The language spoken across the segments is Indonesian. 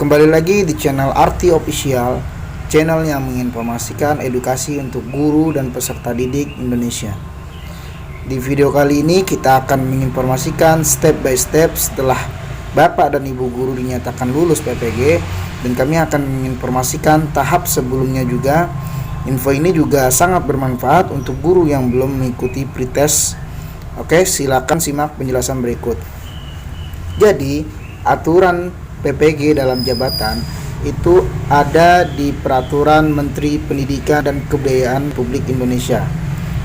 Kembali lagi di channel Arti Official, channel yang menginformasikan edukasi untuk guru dan peserta didik Indonesia. Di video kali ini kita akan menginformasikan step by step setelah Bapak dan Ibu guru dinyatakan lulus PPG, dan kami akan menginformasikan tahap sebelumnya juga. Info ini juga sangat bermanfaat untuk guru yang belum mengikuti pretest. Oke, silakan simak penjelasan berikut. Jadi, aturan PPG dalam jabatan itu ada di Peraturan Menteri Pendidikan dan Kebudayaan Republik Indonesia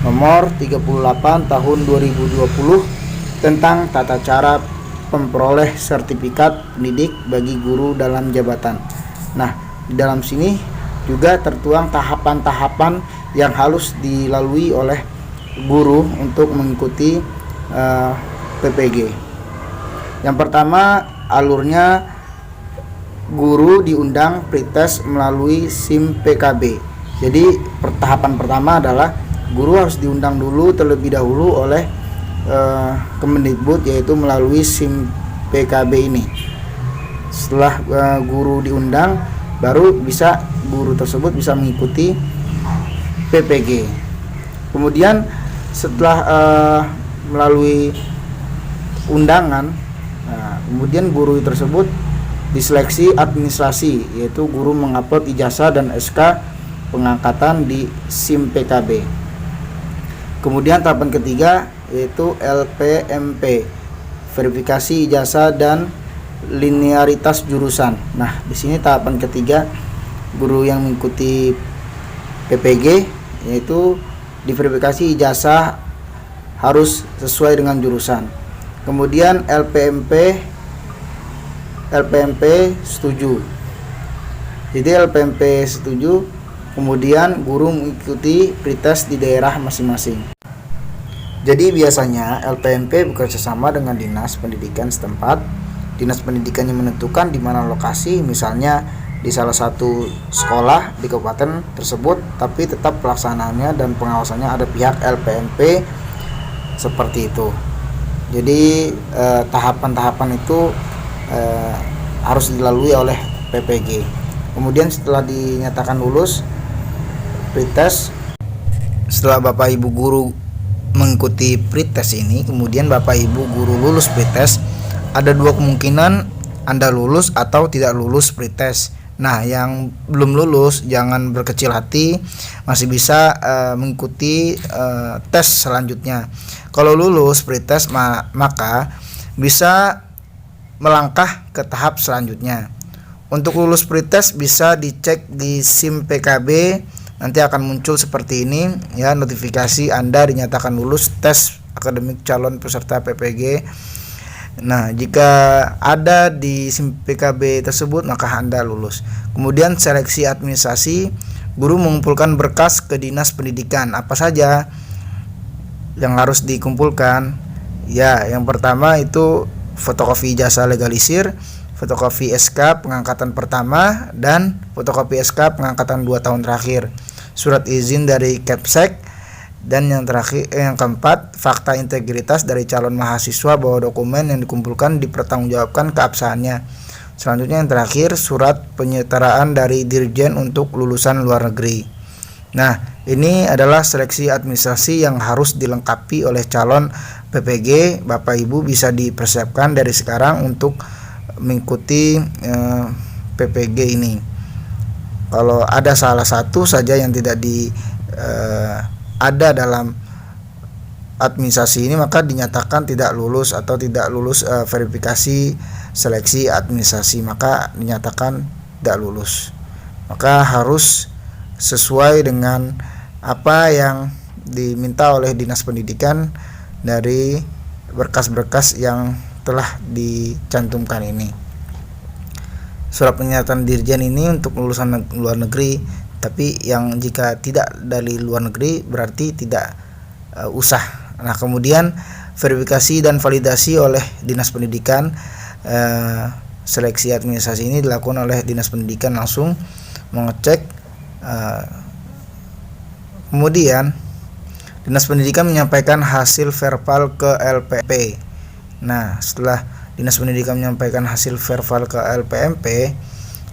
Nomor 38 Tahun 2020 tentang tata cara memperoleh sertifikat pendidik bagi guru dalam jabatan. Nah, di dalam sini juga tertuang tahapan-tahapan yang harus dilalui oleh guru untuk mengikuti PPG. Yang pertama, alurnya guru diundang pretest melalui SIM PKB. Jadi tahapan pertama adalah guru harus diundang dulu terlebih dahulu oleh Kemendikbud, yaitu melalui SIM PKB ini. Setelah guru diundang, baru guru tersebut bisa mengikuti PPG. Kemudian setelah melalui undangan, kemudian guru tersebut diseleksi administrasi, yaitu guru mengupload ijazah dan SK pengangkatan di SIM PKB. Kemudian tahapan ketiga yaitu LPMP, verifikasi ijazah dan linearitas jurusan. Nah, di sini tahapan ketiga guru yang mengikuti PPG yaitu diverifikasi ijazah harus sesuai dengan jurusan. Kemudian LPMP setuju. Jadi LPMP setuju, kemudian guru mengikuti pretest di daerah masing-masing. Jadi biasanya LPMP bekerja sama dengan Dinas Pendidikan setempat. Dinas Pendidikannya menentukan di mana lokasi, misalnya di salah satu sekolah di kabupaten tersebut, tapi tetap pelaksanaannya dan pengawasannya ada pihak LPMP, seperti itu. Jadi tahapan-tahapan itu harus dilalui oleh PPG. Kemudian setelah dinyatakan lulus pretest, setelah Bapak Ibu guru mengikuti pretest ini, kemudian Bapak Ibu guru lulus pretest, ada dua kemungkinan, Anda lulus atau tidak lulus pretest. Nah, yang belum lulus jangan berkecil hati, masih bisa mengikuti tes selanjutnya. Kalau lulus pretest maka bisa melangkah ke tahap selanjutnya. Untuk lulus pretest bisa dicek di SIM PKB, nanti akan muncul seperti ini ya, notifikasi Anda dinyatakan lulus tes akademik calon peserta PPG. Nah, jika ada di SIM PKB tersebut maka Anda lulus. Kemudian seleksi administrasi, guru mengumpulkan berkas ke Dinas Pendidikan. Apa saja yang harus dikumpulkan? Ya, yang pertama itu fotokopi ijazah legalisir, fotokopi SK pengangkatan pertama, dan fotokopi SK pengangkatan 2 tahun terakhir, surat izin dari Kepsek, dan yang terakhir, yang keempat, fakta integritas dari calon mahasiswa bahwa dokumen yang dikumpulkan dipertanggungjawabkan keabsahannya. Selanjutnya yang terakhir, surat penyertaan dari Dirjen untuk lulusan luar negeri. Nah, ini adalah seleksi administrasi yang harus dilengkapi oleh calon PPG. Bapak Ibu bisa dipersiapkan dari sekarang untuk mengikuti PPG ini. Kalau ada salah satu saja yang tidak ada dalam administrasi ini, maka dinyatakan tidak lulus atau tidak lulus verifikasi seleksi administrasi, maka dinyatakan tidak lulus. Maka harus sesuai dengan apa yang diminta oleh Dinas Pendidikan dari berkas-berkas yang telah dicantumkan ini. Surat pernyataan Dirjen ini untuk lulusan luar negeri, tapi yang jika tidak dari luar negeri berarti tidak usah. Nah, kemudian verifikasi dan validasi oleh Dinas Pendidikan. Seleksi administrasi ini dilakukan oleh Dinas Pendidikan langsung mengecek. Kemudian Dinas Pendidikan menyampaikan hasil verbal ke LPMP. Nah, setelah Dinas Pendidikan menyampaikan hasil verbal ke LPMP,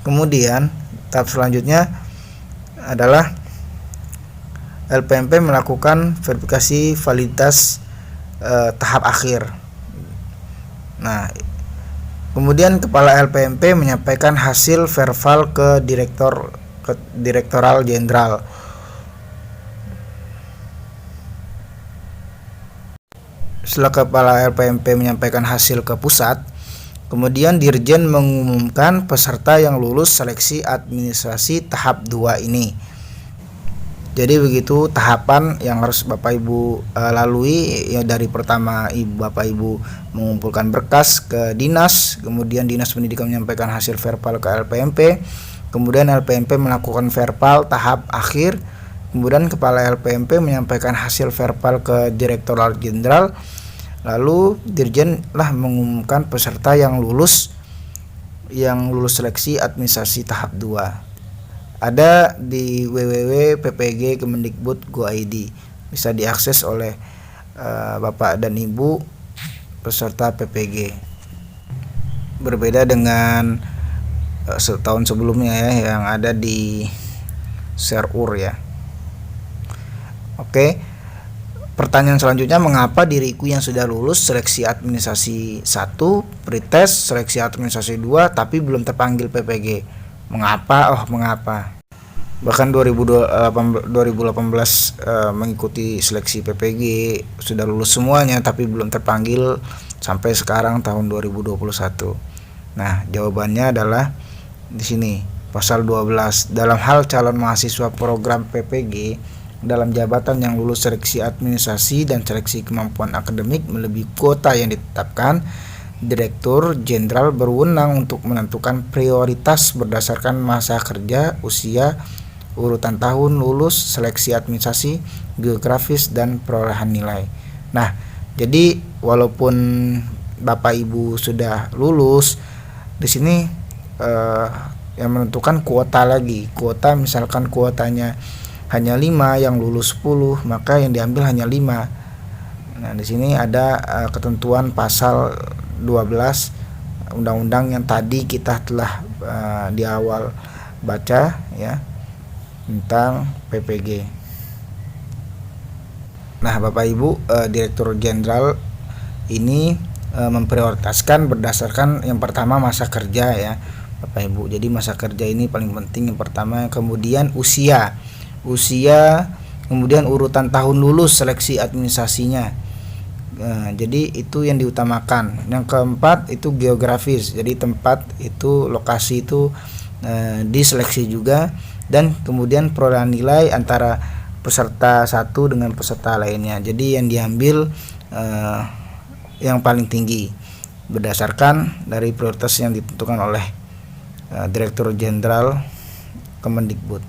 Kemudian tahap selanjutnya adalah LPMP melakukan verifikasi validitas tahap akhir. Nah, kemudian kepala LPMP menyampaikan hasil verbal ke Direktoral Jenderal. Setelah kepala LPMP menyampaikan hasil ke pusat, kemudian Dirjen mengumumkan peserta yang lulus seleksi administrasi tahap 2 ini. Jadi begitu tahapan yang harus Bapak Ibu lalui ya. Dari pertama Bapak Ibu mengumpulkan berkas ke dinas, kemudian Dinas Pendidikan menyampaikan hasil verbal ke LPMP, kemudian LPMP melakukan verbal tahap akhir, kemudian kepala LPMP menyampaikan hasil verbal ke Direktorat Jenderal, lalu Dirjen lah mengumumkan peserta yang lulus seleksi administrasi tahap 2. Ada di www.ppg.kemendikbud.go.id, bisa diakses oleh Bapak dan Ibu peserta PPG. Berbeda dengan setahun sebelumnya ya, yang ada di Serur ya. Oke. Pertanyaan selanjutnya, mengapa diriku yang sudah lulus seleksi administrasi 1, pretest seleksi administrasi 2 tapi belum terpanggil PPG? Mengapa? Mengapa? Bahkan 2018 mengikuti seleksi PPG, sudah lulus semuanya tapi belum terpanggil sampai sekarang tahun 2021. Nah, jawabannya adalah di sini, pasal 12. Dalam hal calon mahasiswa program PPG dalam jabatan yang lulus seleksi administrasi dan seleksi kemampuan akademik melebihi kuota yang ditetapkan, Direktur Jenderal berwenang untuk menentukan prioritas berdasarkan masa kerja, usia, urutan tahun lulus, seleksi administrasi, geografis, dan perolehan nilai. Nah, jadi walaupun Bapak Ibu sudah lulus, di sini yang menentukan kuota lagi. Kuota, misalkan kuotanya hanya 5, yang lulus 10, maka yang diambil hanya 5. Nah, di sini ada ketentuan pasal 12 undang-undang yang tadi kita telah di awal baca ya, tentang PPG. Nah, Bapak Ibu, Direktur Jenderal ini memprioritaskan berdasarkan yang pertama masa kerja ya, Bapak Ibu. Jadi masa kerja ini paling penting yang pertama, kemudian usia, kemudian urutan tahun lulus seleksi administrasinya. Jadi itu yang diutamakan. Yang keempat itu geografis, jadi tempat itu, lokasi itu diseleksi juga, dan kemudian perolehan nilai antara peserta satu dengan peserta lainnya. Jadi yang diambil yang paling tinggi berdasarkan dari prioritas yang ditentukan oleh Direktur Jenderal Kemendikbud.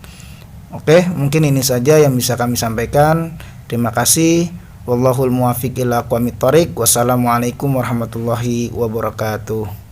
Oke, mungkin ini saja yang bisa kami sampaikan. Terima kasih. Wallahul muwaffiq ila aqwamit thoriq. Wassalamualaikum warahmatullahi wabarakatuh.